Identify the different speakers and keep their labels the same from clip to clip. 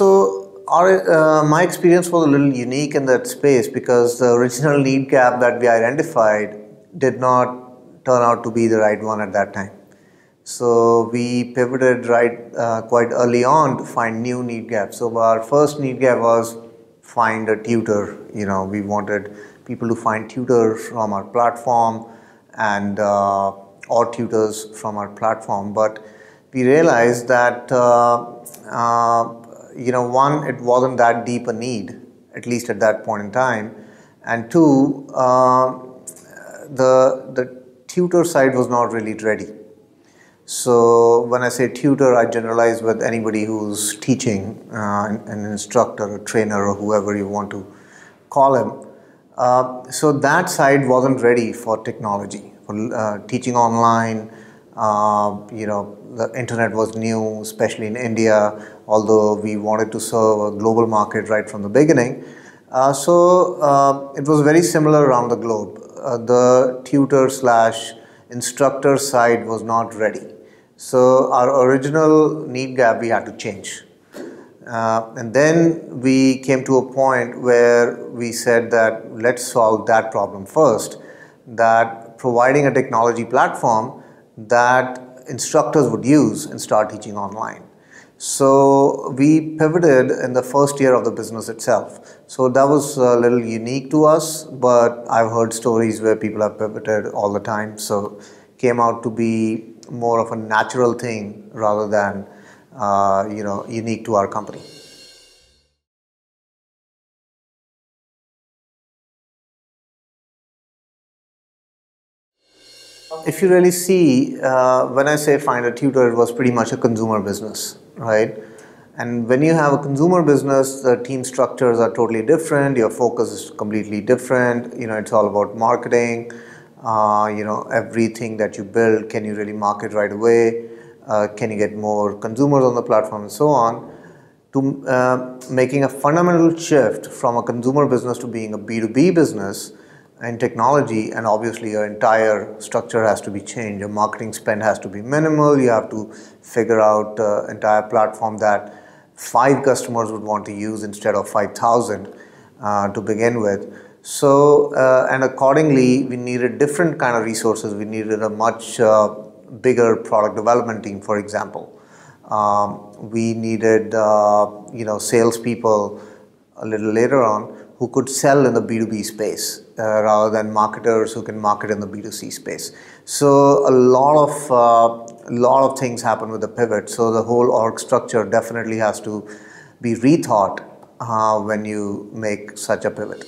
Speaker 1: My experience was a little unique in that space because the original need gap that we identified did not turn out to be the right one at that time. So we pivoted quite early on to find new need gaps. So our first need gap was find a tutor. We wanted people to find tutors from our platform and or tutors from our platform. But we realized that one, it wasn't that deep a need, at least at that point in time, and two, the tutor side was not really ready. So when I say tutor, I generalize with anybody who's teaching, an instructor, a trainer, or whoever you want to call him. So that side wasn't ready for technology, for teaching online. The internet was new, especially in India, although we wanted to serve a global market right from the beginning. So it was very similar around the globe. The tutor / instructor side was not ready. So our original need gap we had to change. And then we came to a point where we said that let's solve that problem first, that providing a technology platform that instructors would use and start teaching online. So we pivoted in the first year of the business itself. So that was a little unique to us, but I've heard stories where people have pivoted all the time. So came out to be more of a natural thing rather than unique to our company. If you really see, when I say find a tutor, it was pretty much a consumer business, right? And when you have a consumer business, the team structures are totally different. Your focus is completely different. It's all about marketing. Everything that you build, can you really market right away? Can you get more consumers on the platform and so on? To making a fundamental shift from a consumer business to being a B2B business in technology, and obviously your entire structure has to be changed. Your marketing spend has to be minimal. You have to figure out an entire platform that 5 customers would want to use instead of 5,000 to begin with. So, and accordingly, we needed different kind of resources. We needed a much bigger product development team, for example. We needed, salespeople a little later on who could sell in the B2B space rather than marketers who can market in the B2C space. So a lot of things happen with the pivot. So the whole org structure definitely has to be rethought when you make such a pivot.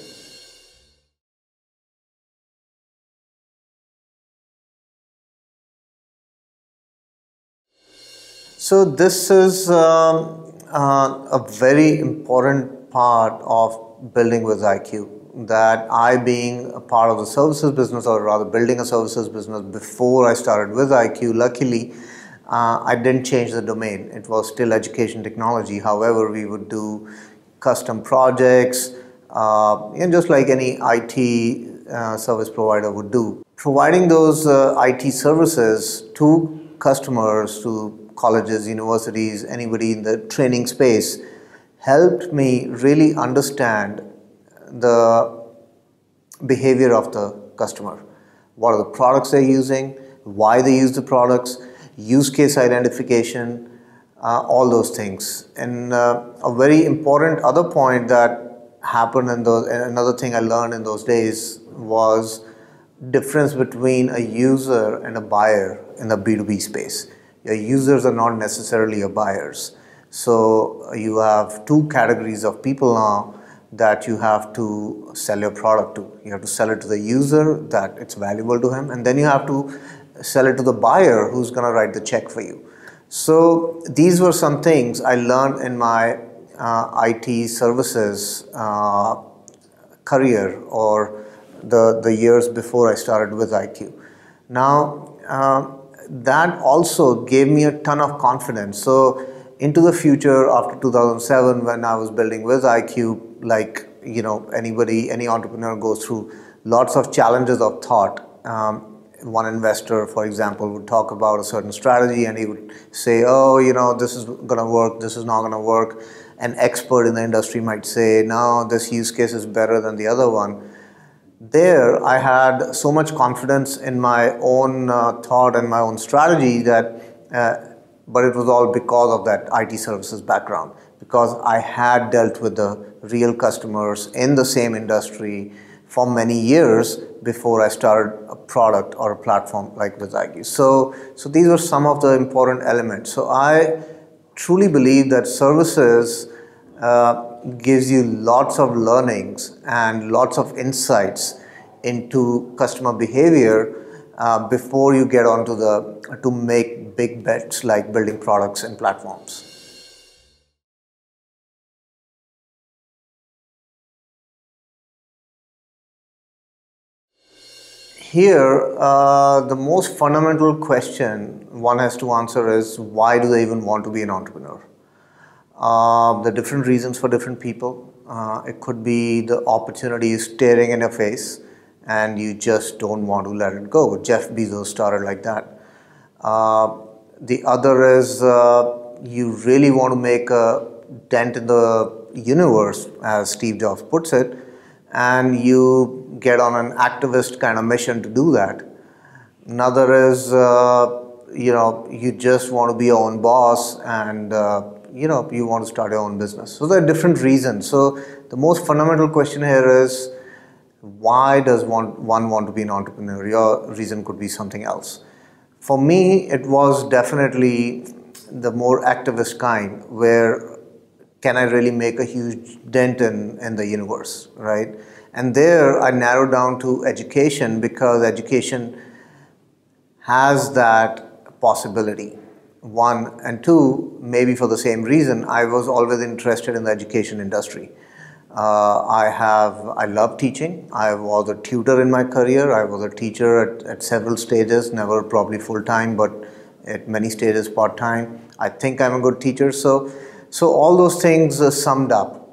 Speaker 1: So this is a very important part of building WizIQ, that I, being a part of the services business, or rather building a services business before I started WizIQ, luckily I didn't change the domain. It was still education technology. However, we would do custom projects, and just like any IT service provider would do. Providing those IT services to customers, to colleges, universities, anybody in the training space, helped me really understand the behavior of the customer. What are the products they're using, why they use the products, use case identification, all those things. And a very important other point that happened in those, another thing I learned in those days was difference between a user and a buyer in the B2B space. Your users are not necessarily your buyers. So you have 2 categories of people now that you have to sell your product to. You have to sell it to the user, that it's valuable to him, and then you have to sell it to the buyer who's going to write the check for you. So these were some things I learned in my IT services career, or the years before I started WizIQ. Now that also gave me a ton of confidence. So into the future, after 2007, when I was building WizIQ, like any entrepreneur goes through lots of challenges of thought. One investor, for example, would talk about a certain strategy and he would say, oh, this is going to work, this is not going to work. an expert in the industry might say, no, this use case is better than the other one. There, I had so much confidence in my own thought and my own strategy but it was all because of that IT services background, because I had dealt with the real customers in the same industry for many years before I started a product or a platform like WizIQ. So these were some of the important elements. So I truly believe that services gives you lots of learnings and lots of insights into customer behavior before you get onto to make big bets like building products and platforms. Here, the most fundamental question one has to answer is, why do they even want to be an entrepreneur? The different reasons for different people. It could be the opportunity is staring in your face and you just don't want to let it go. Jeff Bezos started like that. The other is you really want to make a dent in the universe, as Steve Jobs puts it, and you get on an activist kind of mission to do that. Another is, you just want to be your own boss and, you want to start your own business. So there are different reasons. So the most fundamental question here is, why does one want to be an entrepreneur? Your reason could be something else. For me, it was definitely the more activist kind, where can I really make a huge dent in the universe, right? And there I narrowed down to education, because education has that possibility. One, and two, maybe for the same reason, I was always interested in the education industry. I love teaching. I was a tutor in my career. I was a teacher at several stages, never probably full-time, but at many stages part-time. I think I'm a good teacher. So all those things summed up.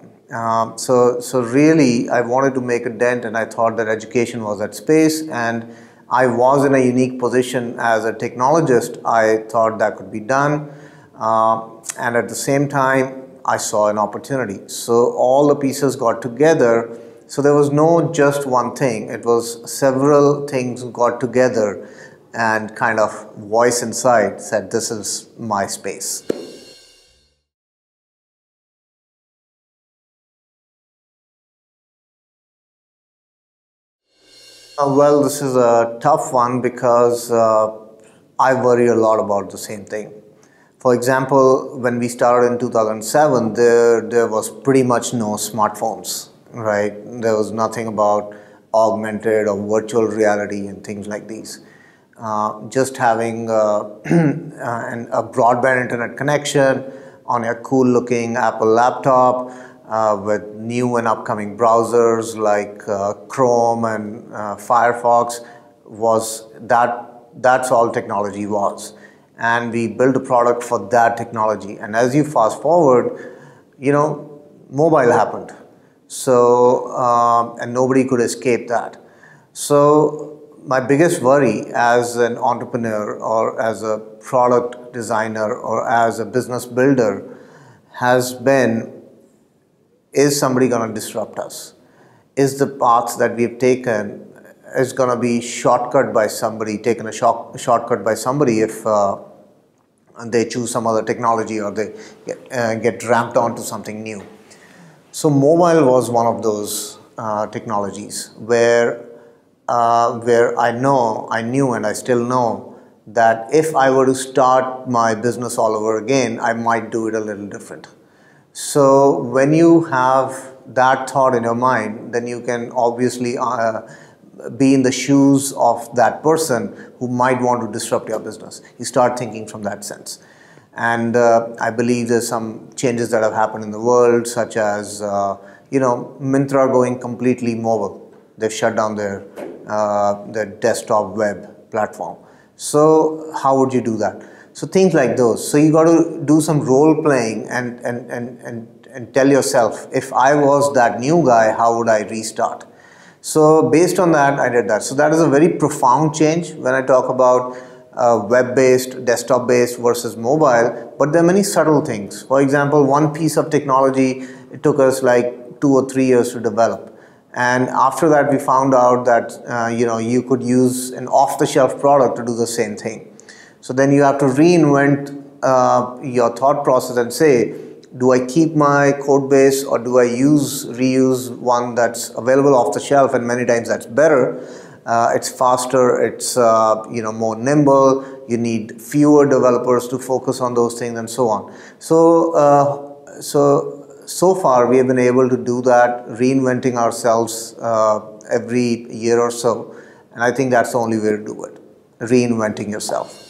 Speaker 1: So really, I wanted to make a dent, and I thought that education was that space, and I was in a unique position as a technologist. I thought that could be done, and at the same time, I saw an opportunity. So all the pieces got together. So there was no just one thing. It was several things got together, and kind of voice inside said, this is my space. Well, this is a tough one, because I worry a lot about the same thing. For example, when we started in 2007, there was pretty much no smartphones, right? There was nothing about augmented or virtual reality and things like these. Just having a broadband internet connection on a cool looking Apple laptop with new and upcoming browsers like Chrome and Firefox, that's all technology was. And we built a product for that technology. And as you fast forward, mobile happened. So, and nobody could escape that. So my biggest worry as an entrepreneur or as a product designer or as a business builder has been, is somebody going to disrupt us? Is the path that we've taken is going to be shortcut by somebody, taken a shortcut by somebody if they choose some other technology or they get ramped onto something new. So mobile was one of those technologies where I knew and I still know that if I were to start my business all over again, I might do it a little different. So when you have that thought in your mind, then you can obviously be in the shoes of that person who might want to disrupt your business. You start thinking from that sense. And I believe there's some changes that have happened in the world, such as, Myntra going completely mobile. They've shut down their desktop web platform. So how would you do that? So things like those. So you got to do some role playing and tell yourself, if I was that new guy, how would I restart? So based on that, I did that. So that is a very profound change when I talk about web-based, desktop-based versus mobile, but there are many subtle things. For example, one piece of technology, it took us like 2 or 3 years to develop. And after that, we found out that you could use an off-the-shelf product to do the same thing. So then you have to reinvent your thought process and say, do I keep my code base or do I reuse one that's available off the shelf, and many times that's better. It's faster, it's more nimble, you need fewer developers to focus on those things and so on. So far we have been able to do that, reinventing ourselves every year or so, and I think that's the only way to do it, reinventing yourself.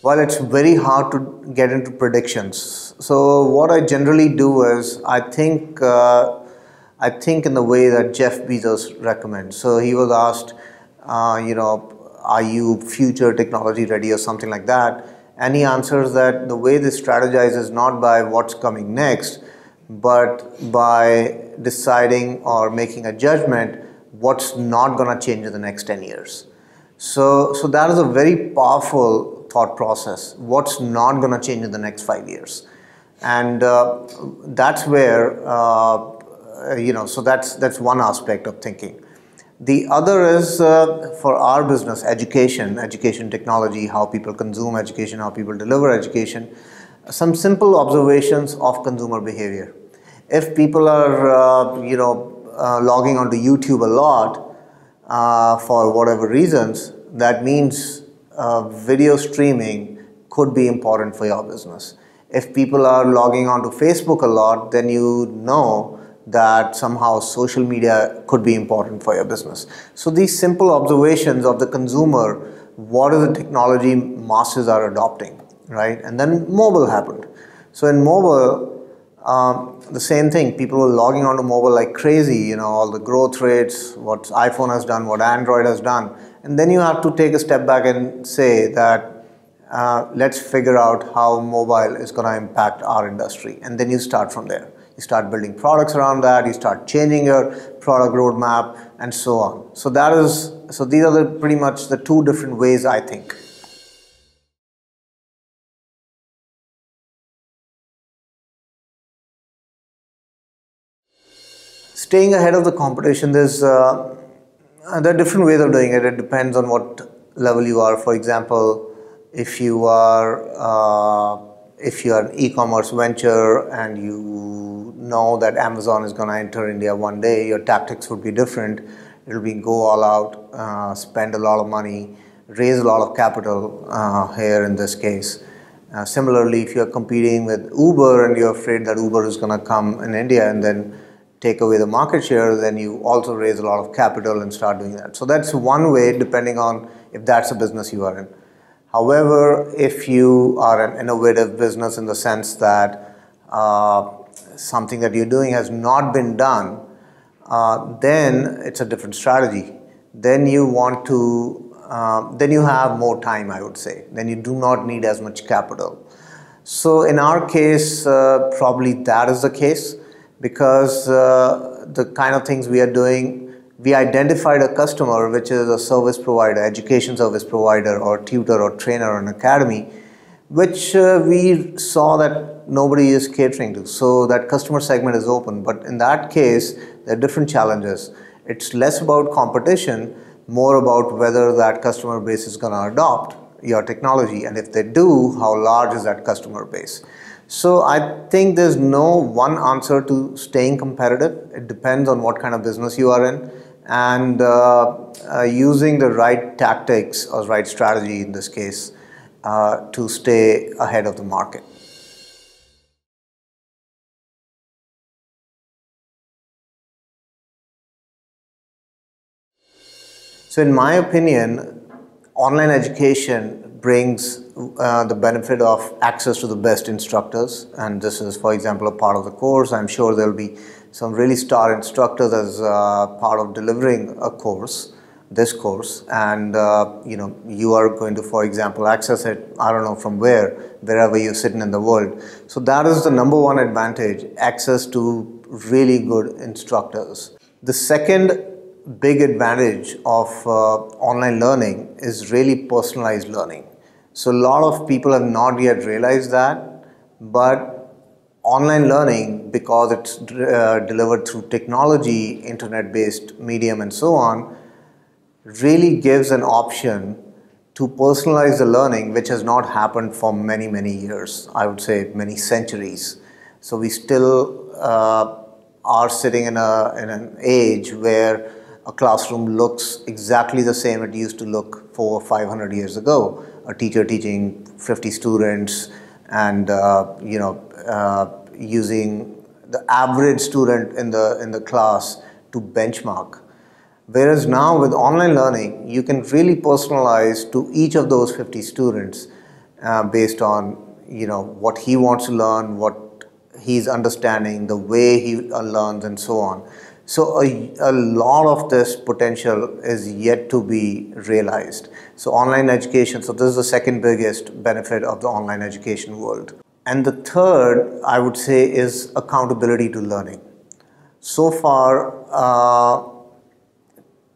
Speaker 1: Well, it's very hard to get into predictions. So what I generally do is I think in the way that Jeff Bezos recommends. So he was asked, are you future technology ready or something like that? And he answers that the way they strategize is not by what's coming next, but by deciding or making a judgment what's not going to change in the next 10 years. So that is a very powerful thought process. What's not going to change in the next 5 years, and that's where So that's one aspect of thinking. The other is for our business, education technology, how people consume education, how people deliver education. Some simple observations of consumer behavior. If people are logging onto YouTube a lot for whatever reasons, that means video streaming could be important for your business. If people are logging onto Facebook a lot, then you know that somehow social media could be important for your business. So these simple observations of the consumer, what is the technology masses are adopting, right? And then mobile happened. So in mobile, the same thing, people were logging onto mobile like crazy, all the growth rates, what iPhone has done, what Android has done. And then you have to take a step back and say that let's figure out how mobile is going to impact our industry. And then you start from there. You start building products around that, you start changing your product roadmap and so on. So these are pretty much the two different ways I think. Staying ahead of the competition, there are different ways of doing it. It depends on what level you are. For example, if you are an e-commerce venture and you know that Amazon is going to enter India one day, your tactics would be different. It will be go all out, spend a lot of money, raise a lot of capital here in this case. Similarly, if you're competing with Uber and you're afraid that Uber is going to come in India and then take away the market share, then you also raise a lot of capital and start doing that. So that's one way, depending on if that's a business you are in. However, if you are an innovative business in the sense that something that you're doing has not been done, then it's a different strategy. Then you want to, then you have more time, I would say. Then you do not need as much capital. So in our case, probably that is the case, because the kind of things we are doing, we identified a customer which is a service provider, education service provider or tutor or trainer or an academy, which we saw that nobody is catering to. So that customer segment is open. But in that case, there are different challenges. It's less about competition, more about whether that customer base is going to adopt your technology. And if they do, how large is that customer base? So I think there's no one answer to staying competitive. It depends on what kind of business you are in, and using the right tactics or right strategy in this case to stay ahead of the market. So in my opinion, online education brings the benefit of access to the best instructors, and this is, for example, a part of the course. I'm sure there will be some really star instructors as part of delivering a course, this course, and you are going to, for example, access it, I don't know from wherever you're sitting in the world. So that is the number one advantage, access to really good instructors. The second big advantage of online learning is really personalized learning. So a lot of people have not yet realized that, but online learning, because it's delivered through technology, internet-based medium and so on, really gives an option to personalize the learning, which has not happened for many, many years, I would say many centuries. So we still are sitting in an age where a classroom looks exactly the same it used to look 400 or 500 years ago. A teacher teaching 50 students and using the average student in the class to benchmark. Whereas now with online learning, you can really personalize to each of those 50 students based on what he wants to learn, what he's understanding, the way he learns, and so on. So a lot of this potential is yet to be realized. So online education, so this is the second biggest benefit of the online education world. And the third, I would say, is accountability to learning. So far,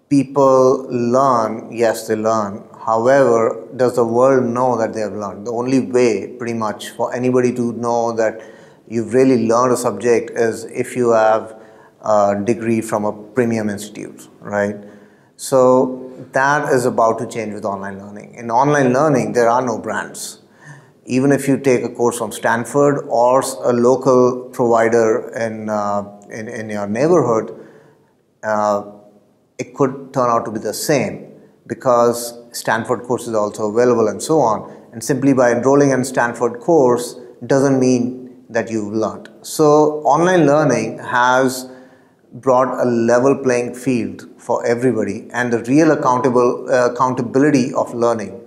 Speaker 1: people learn, yes, they learn. However, does the world know that they have learned? The only way, pretty much, for anybody to know that you've really learned a subject is if you have a degree from a premium institute, right? So that is about to change with online learning. In online learning, there are no brands. Even if you take a course from Stanford or a local provider in your neighborhood, it could turn out to be the same because Stanford course is also available and so on. And simply by enrolling in Stanford course doesn't mean that you've learned. So online learning has brought a level playing field for everybody, and the real accountability of learning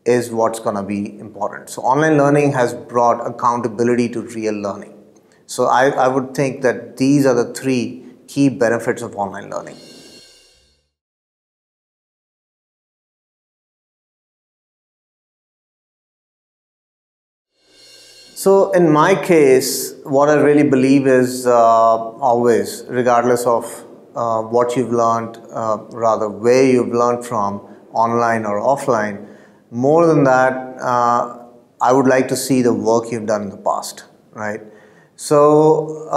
Speaker 1: is what's going to be important. So online learning has brought accountability to real learning. So I would think that these are the three key benefits of online learning. So in my case, what I really believe is always, regardless of what you've learned, rather where you've learned from, online or offline, more than that, I would like to see the work you've done in the past, right? So,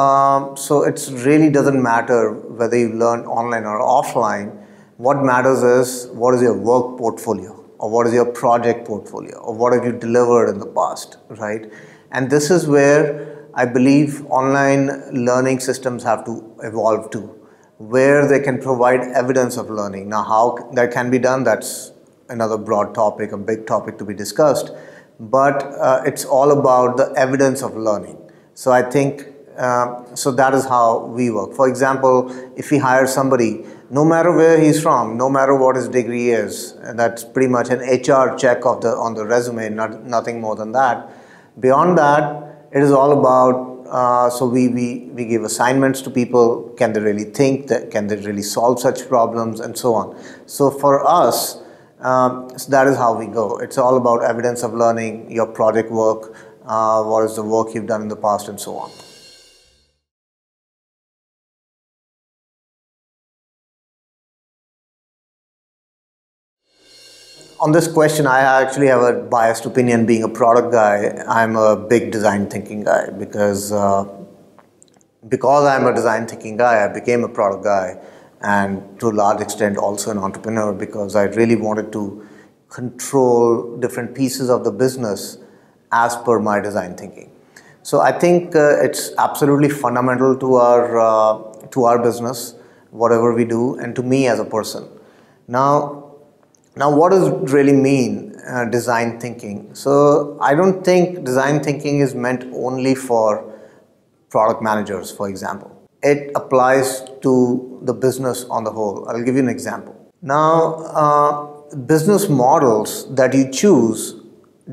Speaker 1: so it really doesn't matter whether you learned online or offline. What matters is what is your work portfolio, or what is your project portfolio, or what have you delivered in the past, right? And this is where I believe online learning systems have to evolve to, where they can provide evidence of learning. Now, how that can be done, that's another broad topic, a big topic to be discussed, but it's all about the evidence of learning. So I think, so that is how we work. For example, if we hire somebody, no matter where he's from, no matter what his degree is, and that's pretty much an HR check on the resume, nothing more than that. Beyond that, it is all about, so we give assignments to people. Can they really think? Can they really solve such problems, and so on. So for us, so that is how we go. It's all about evidence of learning, your project work, what is the work you've done in the past, and so on. On this question, I actually have a biased opinion. Being a product guy, I'm a big design thinking guy because I'm a design thinking guy, I became a product guy, and to a large extent also an entrepreneur, because I really wanted to control different pieces of the business as per my design thinking. So I think it's absolutely fundamental to our business, whatever we do, and to me as a person. Now, what does it really mean, design thinking? So I don't think design thinking is meant only for product managers, for example. It applies to the business on the whole. I'll give you an example. Now, business models that you choose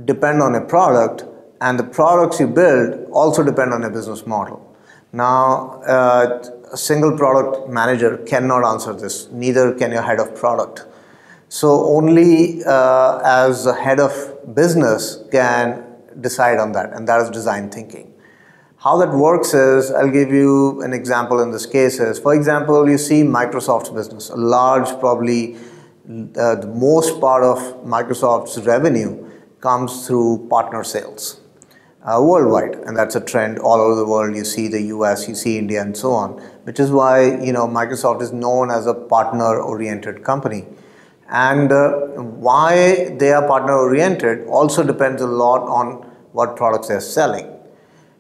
Speaker 1: depend on a product, and the products you build also depend on a business model. Now, a single product manager cannot answer this, neither can your head of product. So only as a head of business can decide on that, and that is design thinking. How that works is, I'll give you an example in this case is, for example, you see Microsoft's business, a large, probably the most part of Microsoft's revenue comes through partner sales worldwide, and that's a trend all over the world. You see the US, you see India, and so on, which is why Microsoft is known as a partner-oriented company. And why they are partner-oriented also depends a lot on what products they're selling.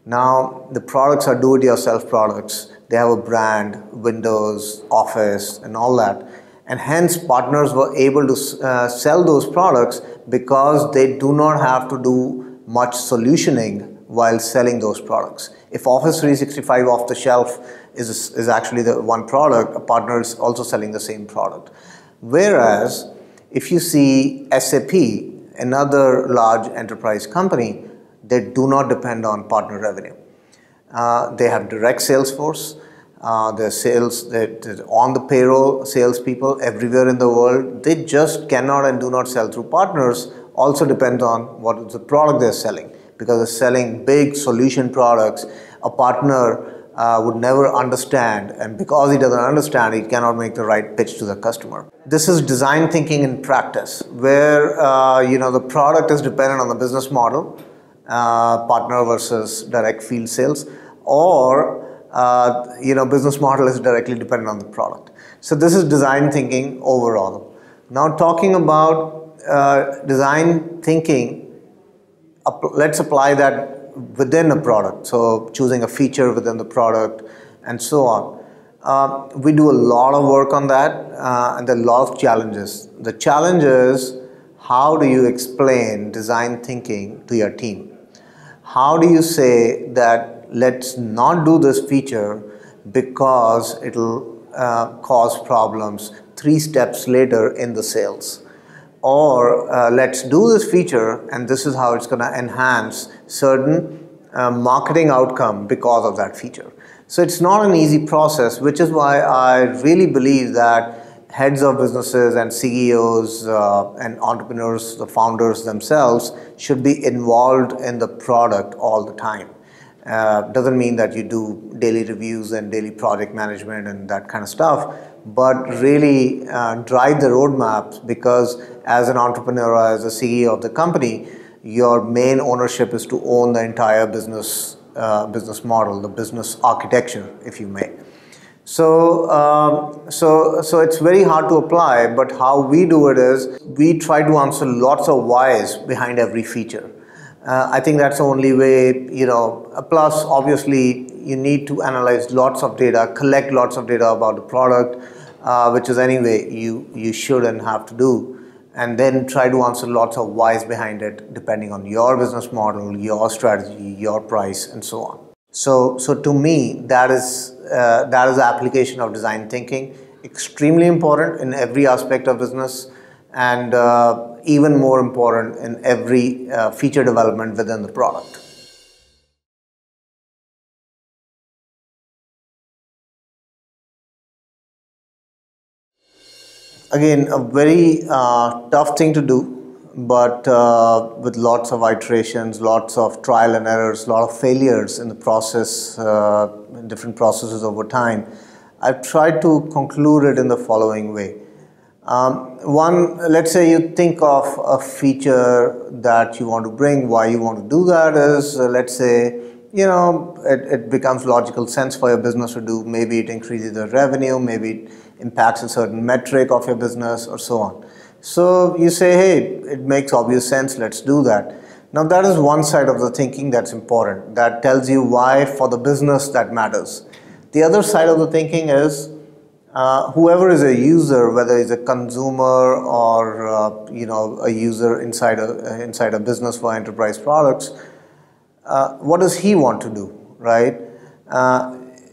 Speaker 1: Now, the products are do-it-yourself products. They have a brand, Windows, Office, and all that. And hence, partners were able to sell those products because they do not have to do much solutioning while selling those products. If Office 365 off the shelf is actually the one product, a partner is also selling the same product. Whereas, if you see SAP, another large enterprise company, they do not depend on partner revenue. They have direct sales force. Their sales, they're on the payroll, salespeople everywhere in the world. They just cannot and do not sell through partners. Also depends on what is the product they're selling. Because they're selling big solution products, a partner would never understand, and because he doesn't understand, he cannot make the right pitch to the customer. This is design thinking in practice, where the product is dependent on the business model, partner versus direct field sales, or business model is directly dependent on the product. So this is design thinking overall. Now talking about design thinking, let's apply that within a product. So choosing a feature within the product and so on. We do a lot of work on that, and there are a lot of challenges. The challenge is, how do you explain design thinking to your team? How do you say that let's not do this feature because it'll cause problems 3 steps later in the sales? Or let's do this feature and this is how it's going to enhance certain marketing outcome because of that feature. So it's not an easy process, which is why I really believe that heads of businesses and CEOs and entrepreneurs, the founders themselves, should be involved in the product all the time. Doesn't mean that you do daily reviews and daily project management and that kind of stuff, but really drive the roadmaps, because as an entrepreneur, as a CEO of the company, your main ownership is to own the entire business model, the business architecture, if you may. So it's very hard to apply, but how we do it is we try to answer lots of whys behind every feature. I think that's the only way, plus obviously you need to analyze lots of data, collect lots of data about the product, which is anyway you should and have to do, and then try to answer lots of whys behind it, depending on your business model, your strategy, your price, and so on. So to me, that is the application of design thinking, extremely important in every aspect of business, and even more important in every feature development within the product. Again, a very tough thing to do, but with lots of iterations, lots of trial and errors, a lot of failures in the process, in different processes over time, I've tried to conclude it in the following way. One, let's say you think of a feature that you want to bring. Why you want to do that is, let's say, it becomes logical sense for your business to do. Maybe it increases the revenue, maybe it impacts a certain metric of your business, or so on. So you say, hey, it makes obvious sense, let's do that. Now that is one side of the thinking that's important. That tells you why for the business that matters. The other side of the thinking is, whoever is a user, whether it's a consumer or a user inside a business for enterprise products, what does he want to do, right?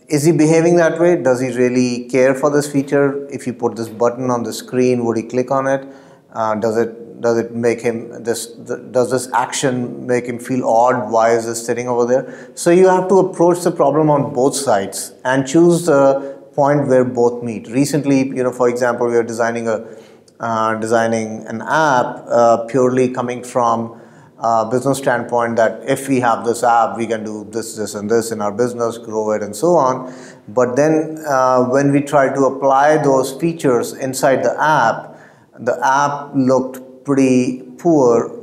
Speaker 1: Is he behaving that way? Does he really care for this feature? If you put this button on the screen, would he click on it? Does it make him does this action make him feel odd? Why is this sitting over there? So you have to approach the problem on both sides and choose the point where both meet. Recently, for example, we are designing an app purely coming from business standpoint that if we have this app, we can do this, this, and this in our business, grow it, and so on. But then when we try to apply those features inside the app looked pretty poor,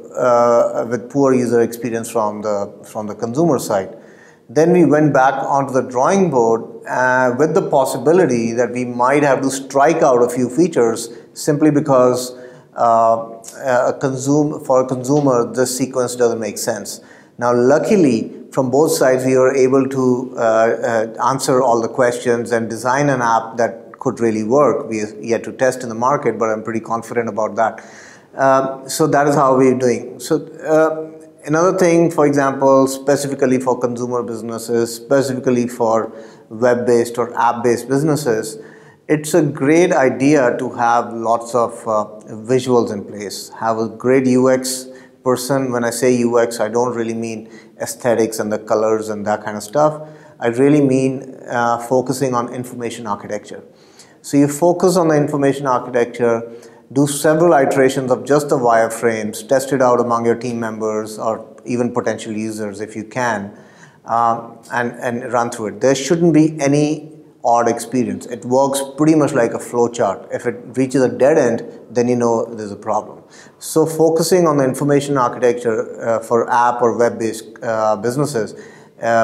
Speaker 1: with poor user experience from the consumer side. Then we went back onto the drawing board with the possibility that we might have to strike out a few features simply because for a consumer, this sequence doesn't make sense. Now, luckily, from both sides, we were able to answer all the questions and design an app that could really work. We are yet to test in the market, but I'm pretty confident about that. So that is how we're doing. So another thing, for example, specifically for consumer businesses, specifically for web-based or app-based businesses, it's a great idea to have lots of visuals in place. Have a great UX person. When I say UX, I don't really mean aesthetics and the colors and that kind of stuff. I really mean focusing on information architecture. So you focus on the information architecture, do several iterations of just the wireframes, test it out among your team members or even potential users if you can, and run through it. There shouldn't be any odd experience. It works pretty much like a flow chart. If it reaches a dead end, then you know there's a problem. So focusing on the information architecture for app or web-based businesses,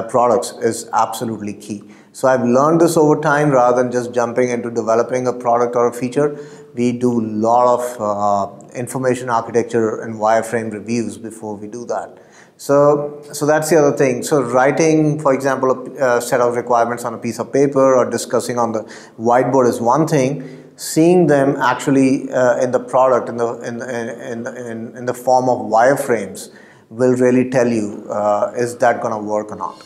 Speaker 1: products is absolutely key. So I've learned this over time rather than just jumping into developing a product or a feature. We do a lot of information architecture and wireframe reviews before we do that. So that's the other thing. So writing, for example, a set of requirements on a piece of paper or discussing on the whiteboard is one thing. Seeing them actually in the product, in the form of wireframes, will really tell you is that going to work or not.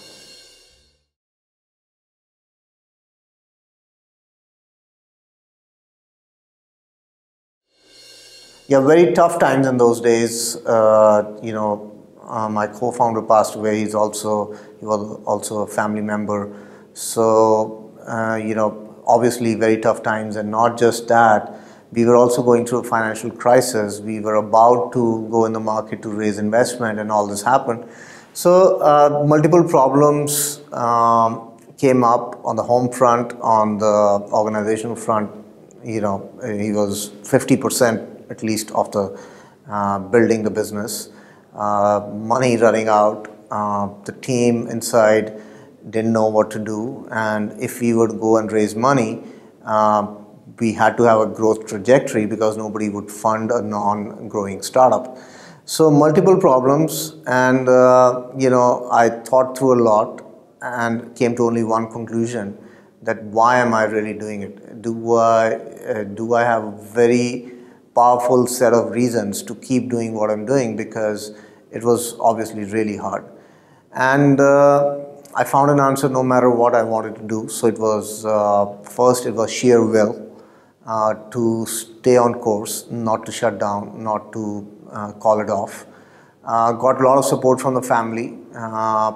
Speaker 1: Yeah, very tough times in those days. My co-founder passed away. He was also a family member. So, obviously very tough times. And not just that, we were also going through a financial crisis. We were about to go in the market to raise investment and all this happened. So, multiple problems came up on the home front, on the organizational front. He was 50% at least of the building the business. Money running out, the team inside didn't know what to do, and if we would go and raise money, we had to have a growth trajectory because nobody would fund a non-growing startup. So multiple problems, and I thought through a lot and came to only one conclusion: that why am I really doing it? Do I have a very powerful set of reasons to keep doing what I'm doing? Because it was obviously really hard. And I found an answer no matter what I wanted to do. So it was, first it was sheer will to stay on course, not to shut down, not to call it off. Got a lot of support from the family.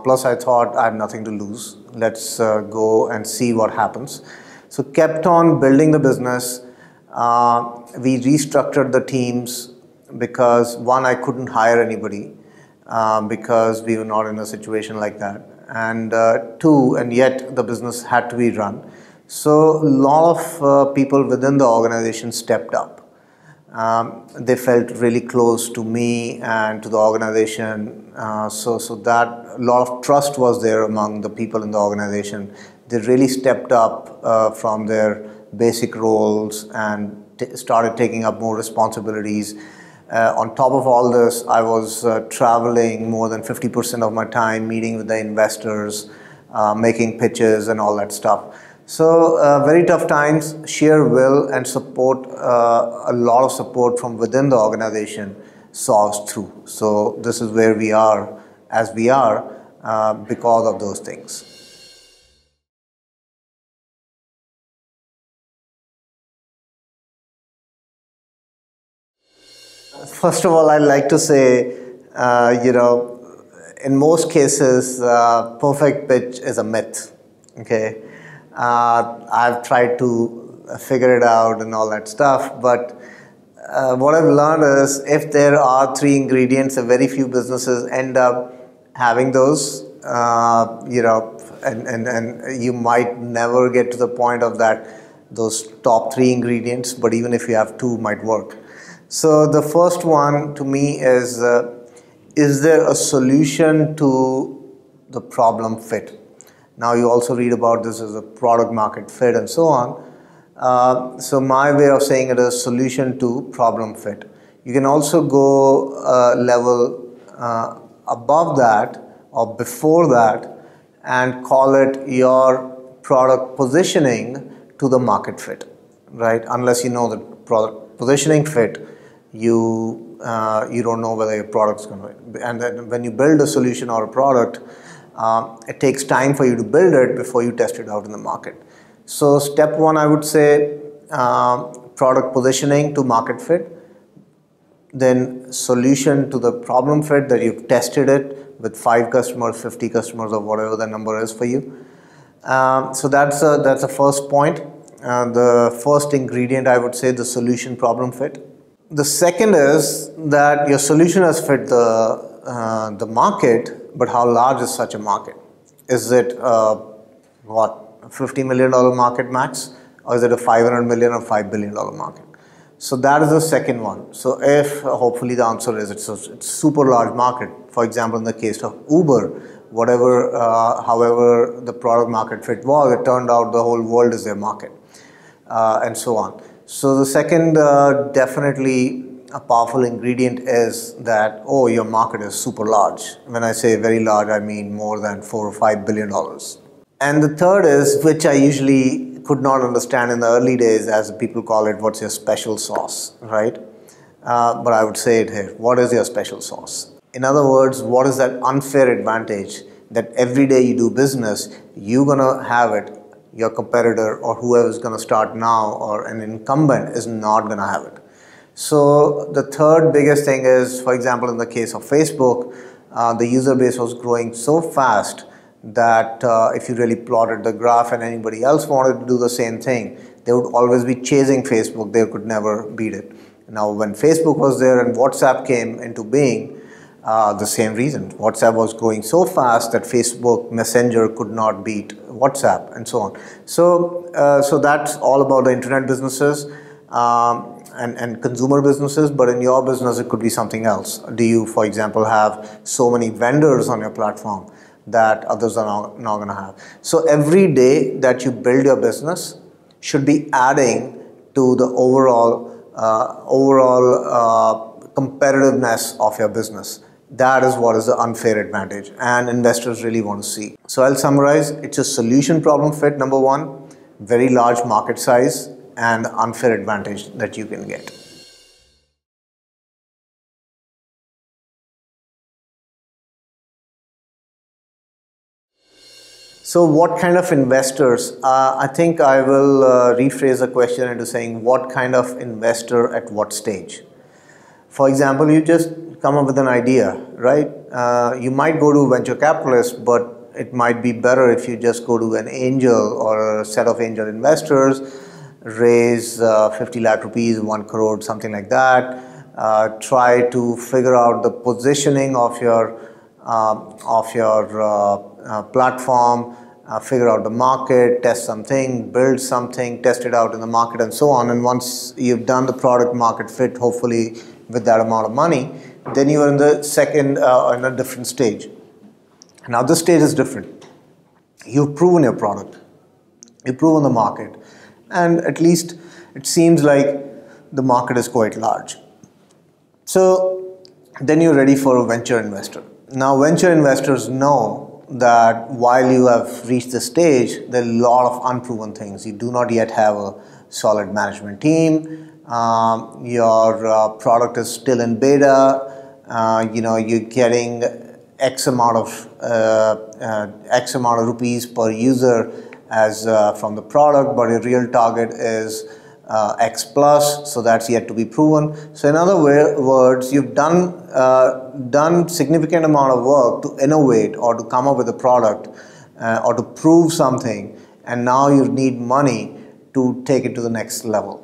Speaker 1: Plus I thought I have nothing to lose. Let's go and see what happens. So kept on building the business. We restructured the teams because one, I couldn't hire anybody because we were not in a situation like that, and two, and yet the business had to be run. So a lot of people within the organization stepped up. They felt really close to me and to the organization, so that a lot of trust was there among the people in the organization. They really stepped up from their basic roles and started taking up more responsibilities. On top of all this, I was traveling more than 50% of my time, meeting with the investors, making pitches and all that stuff. So very tough times, sheer will and support, a lot of support from within the organization saw us through. So this is where we are as we are because of those things. First of all, I'd like to say, in most cases, perfect pitch is a myth, okay? I've tried to figure it out and all that stuff, but what I've learned is if there are three ingredients, very few businesses end up having those, and you might never get to the point of that, those top three ingredients, but even if you have two, might work. So the first one to me is there a solution to the problem fit? Now you also read about this as a product market fit and so on. So my way of saying it is solution to problem fit. You can also go level above that or before that and call it your product positioning to the market fit, right? Unless you know the product positioning fit, you don't know whether your product's going to. And then when you build a solution or a product, it takes time for you to build it before you test it out in the market. So step one, I would say product positioning to market fit, then solution to the problem fit, that you've tested it with 5 customers, 50 customers, or whatever the number is for you. So that's the first point. The first ingredient, I would say, the solution problem fit. The second is that your solution has fit the market, but how large is such a market? Is it what, a $50 million market max, or is it a $500 million or $5 billion market? So that is the second one. So if hopefully the answer is it's a super large market. For example, in the case of Uber, whatever, however the product market fit was, it turned out the whole world is their market, and so on. So the second definitely a powerful ingredient is that, oh, your market is super large. When I say very large, I mean more than $4 or $5 billion. And the third is, which I usually could not understand in the early days, as people call it, what's your special sauce, right? But I would say it here, what is your special sauce? In other words, what is that unfair advantage that every day you do business, you're gonna have it, your competitor or whoever is gonna start now or an incumbent is not gonna have it. So the third biggest thing is, for example, in the case of Facebook, the user base was growing so fast that if you really plotted the graph and anybody else wanted to do the same thing, they would always be chasing Facebook. They could never beat it. Now, when Facebook was there and WhatsApp came into being, the same reason. WhatsApp was growing so fast that Facebook Messenger could not beat WhatsApp, and so on. So that's all about the internet businesses and consumer businesses, but in your business it could be something else. Do you, for example, have so many vendors on your platform that others are not going to have? So every day that you build your business should be adding to the overall competitiveness of your business. That is what is the unfair advantage, and investors really want to see. So I'll summarize. It's a solution problem fit, number one, very large market size, and unfair advantage that you can get. So what kind of investors? I think I will rephrase the question into saying what kind of investor at what stage. For example, you just come up with an idea, right? You might go to venture capitalists, but it might be better if you just go to an angel or a set of angel investors, raise 50 lakh rupees, 1 crore, something like that. Try to figure out the positioning of your platform, figure out the market, test something, build something, test it out in the market, and so on. And once you've done the product market fit, hopefully with that amount of money, then you are in the second, in a different stage. Now this stage is different. You've proven your product, you've proven the market, and at least it seems like the market is quite large. So then you're ready for a venture investor. Now venture investors know that while you have reached this stage, there are a lot of unproven things. You do not yet have a solid management team. Your product is still in beta. You're getting X amount of rupees per user as from the product, but your real target is X plus, so that's yet to be proven. So in other words, you've done significant amount of work to innovate or to come up with a product or to prove something, and now you need money to take it to the next level.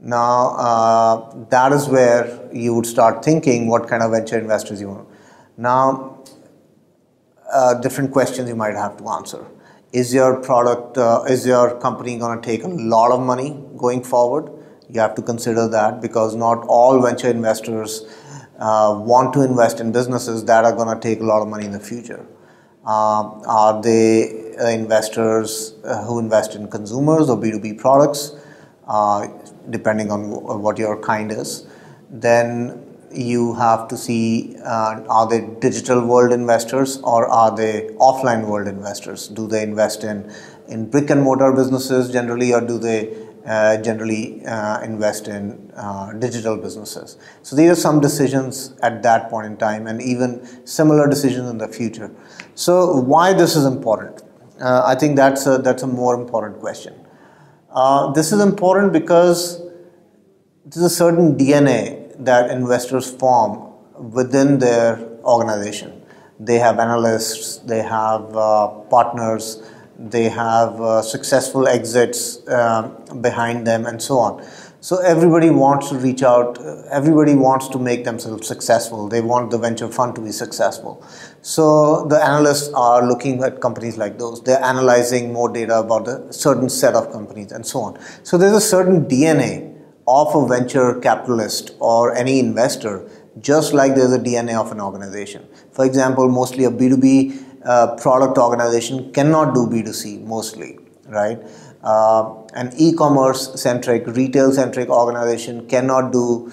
Speaker 1: Now, that is where you would start thinking what kind of venture investors you want. Now, different questions you might have to answer. Is your product, is your company going to take a lot of money going forward? You have to consider that, because not all venture investors want to invest in businesses that are going to take a lot of money in the future. Are they investors who invest in consumers or B2B products, depending on what your kind is? Then you have to see, are they digital world investors or are they offline world investors? Do they invest in brick and mortar businesses generally, or do they generally invest in digital businesses? So these are some decisions at that point in time, and even similar decisions in the future. So why this is important? I think that's a more important question. This is important because there's a certain DNA that investors form within their organization. They have analysts, they have partners, they have successful exits behind them, and so on. So everybody wants to reach out, everybody wants to make themselves successful. They want the venture fund to be successful. So the analysts are looking at companies like those. They're analyzing more data about a certain set of companies and so on. So there's a certain DNA of a venture capitalist or any investor, just like there's a DNA of an organization. For example, mostly a B2B product organization cannot do B2C mostly, right? An e-commerce centric, retail centric organization cannot do,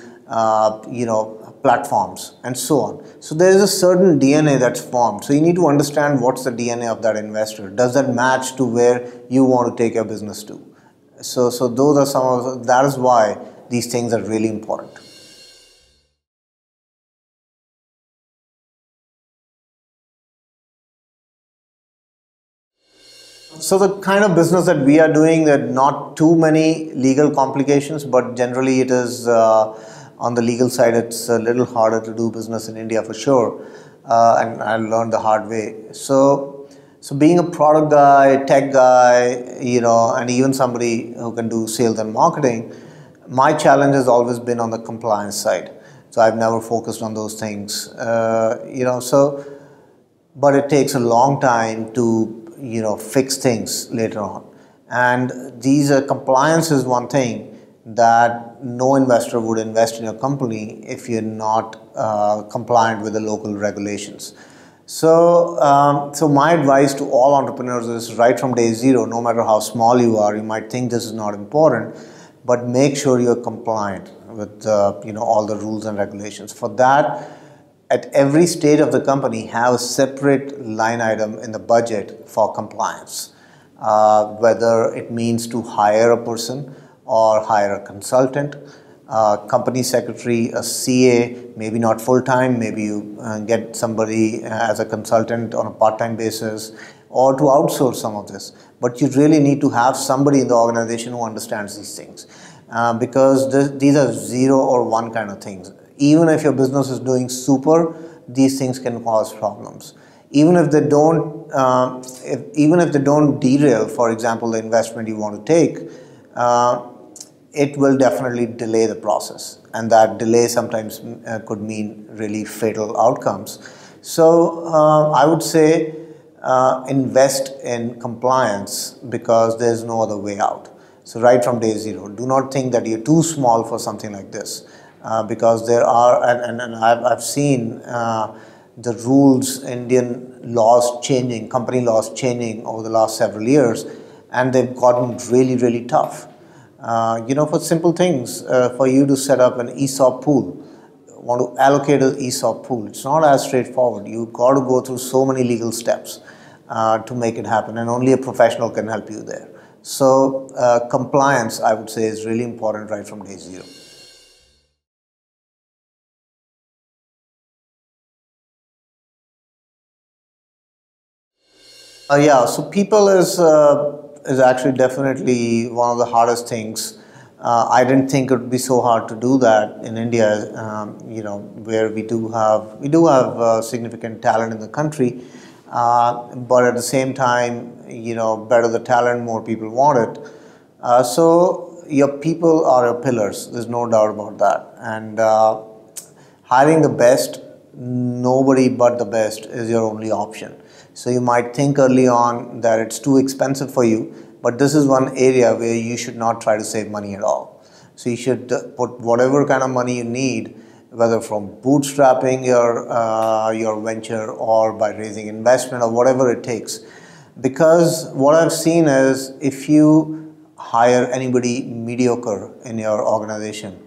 Speaker 1: platforms and so on. So there is a certain DNA that's formed. So you need to understand what's the DNA of that investor. Does that match to where you want to take your business to? So those are some of that is why these things are really important. So the kind of business that we are doing, there are not too many legal complications, but generally it is on the legal side, it's a little harder to do business in India for sure, and I learned the hard way. So being a product guy, tech guy, and even somebody who can do sales and marketing, my challenge has always been on the compliance side. So I've never focused on those things, but it takes a long time to fix things later on. And compliance is one thing that no investor would invest in your company if you're not compliant with the local regulations. So my advice to all entrepreneurs is, right from day zero, no matter how small you are, you might think this is not important, but make sure you're compliant with all the rules and regulations. For that, at every stage of the company, have a separate line item in the budget for compliance, whether it means to hire a person or hire a consultant, company secretary, a CA, maybe not full-time, maybe you get somebody as a consultant on a part-time basis, or to outsource some of this. But you really need to have somebody in the organization who understands these things, because these are 0 or 1 kind of things. Even if your business is doing super, these things can cause problems. Even if they don't, derail, for example, the investment you want to take, it will definitely delay the process, and that delay sometimes could mean really fatal outcomes. So I would say invest in compliance, because there's no other way out. So right from day zero, do not think that you're too small for something like this, because there are, and I've seen the rules, Indian laws changing, company laws changing over the last several years, and they've gotten really, really tough. For simple things, for you to set up an ESOP pool, want to allocate an ESOP pool, it's not as straightforward. You've got to go through so many legal steps to make it happen, and only a professional can help you there. So compliance, I would say, is really important right from day zero. So people is actually definitely one of the hardest things. I didn't think it would be so hard to do that in India, where we do have significant talent in the country, but at the same time, better the talent, more people want it. So your people are your pillars. There's no doubt about that. And hiring the best, nobody but the best is your only option. So you might think early on that it's too expensive for you, but this is one area where you should not try to save money at all. So you should put whatever kind of money you need, whether from bootstrapping your venture or by raising investment or whatever it takes. Because what I've seen is if you hire anybody mediocre in your organization,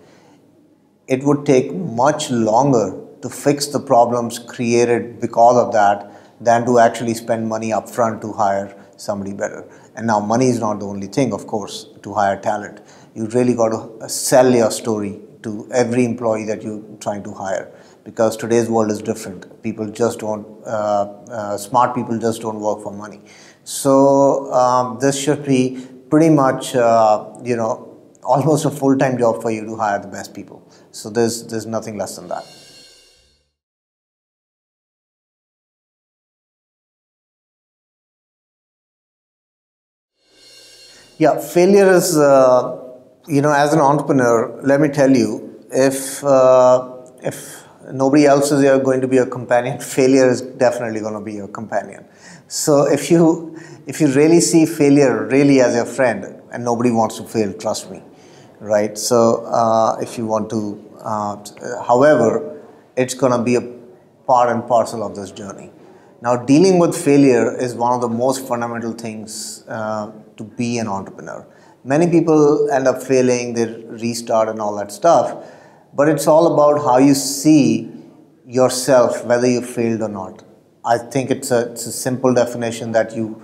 Speaker 1: it would take much longer to fix the problems created because of that than to actually spend money upfront to hire somebody better. And now money is not the only thing, of course, to hire talent. You really got to sell your story to every employee that you're trying to hire, because today's world is different. People just don't, smart people just don't work for money. So this should be pretty much, almost a full-time job for you to hire the best people. So there's nothing less than that. Yeah, failure is, as an entrepreneur, let me tell you, if nobody else is going to be your companion, failure is definitely going to be your companion. So if you really see failure really as your friend, and nobody wants to fail, trust me, right? So if you want to, however, it's going to be a part and parcel of this journey. Now, dealing with failure is one of the most fundamental things to be an entrepreneur. Many people end up failing, they restart and all that stuff, but it's all about how you see yourself, whether you failed or not. I think it's a simple definition that you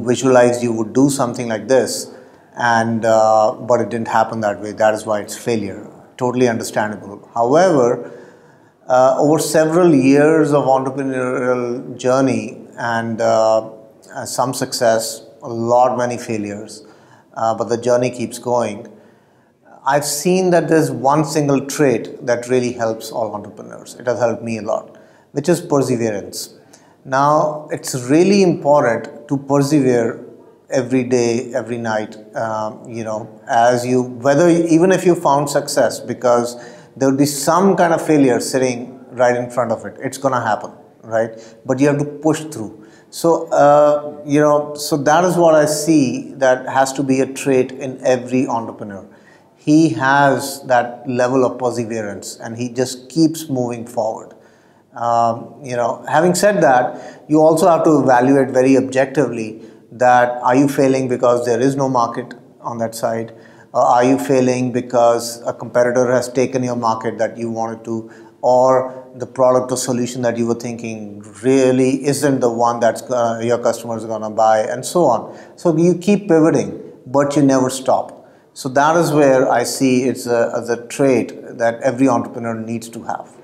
Speaker 1: visualized you would do something like this, and but it didn't happen that way. That is why it's failure. Totally understandable. However, over several years of entrepreneurial journey and some success, many failures, but the journey keeps going. I've seen that there's one single trait that really helps all entrepreneurs. It has helped me a lot, which is perseverance. Now, it's really important to persevere every day, every night, even if you found success, because there will be some kind of failure sitting right in front of it. It's going to happen, right? But you have to push through. So, so that is what I see that has to be a trait in every entrepreneur. He has that level of perseverance and he just keeps moving forward. Having said that, you also have to evaluate very objectively that are you failing because there is no market on that side? Are you failing because a competitor has taken your market that you wanted to, or the product or solution that you were thinking really isn't the one that your customers are going to buy, and so on. So you keep pivoting, but you never stop. So that is where I see it's a trait that every entrepreneur needs to have.